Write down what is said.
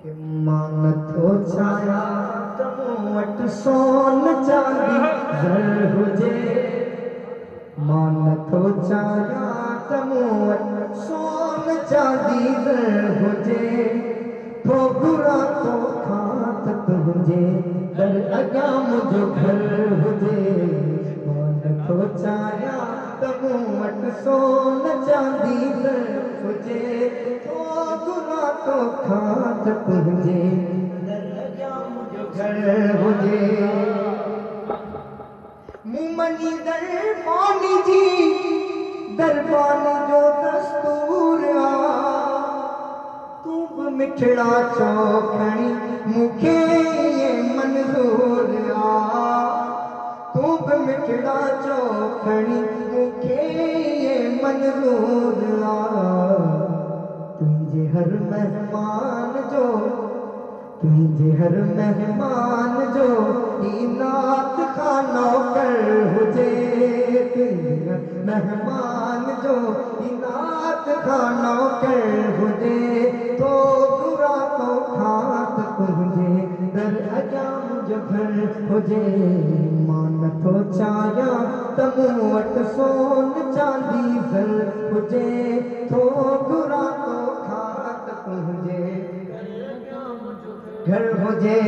कि मान थो चाहियां त मूं वटि सोन चांदी ज़र हुजे। मान थो चाहियां त मूं वटि सोन चांदी ज़र हुजे। थो घुरां तोखां त तुंहिंजे दर अॻियां मुंहिंजो घर हुजे। मान थो चाहियां त मूं वटि सोन चांदी ज़र हुजे। थो घुरां तोखां त तुंहिंजे दर अॻियां मुंहिंजो घर हुजे। मूं मञी दरबानी जी दरबानी जो दस्तूर आ। तूं बि मिठड़ा चो खणी मूंखे ईअं मंज़ूर आ। तूं बि मिठड़ा चो खणी मूंखे ईअं मंज़ूर आ। तुंहिंजे हर मेहमान जो तुंहिंजे हर मेहमान जो ई नात खानो कर हुजे। तुंहिंजे हर मेहमान जो ई नात खानो कर हुजे। तो घुरां तोखां त तुंहिंजे दर अॻियां मुंहिंजो घर हुजे। मां नथो चाहियां त मूं वटि सोन चांदी ज़र हुजे। थो घुरां तोखां त तुंहिंजे घर हुजे।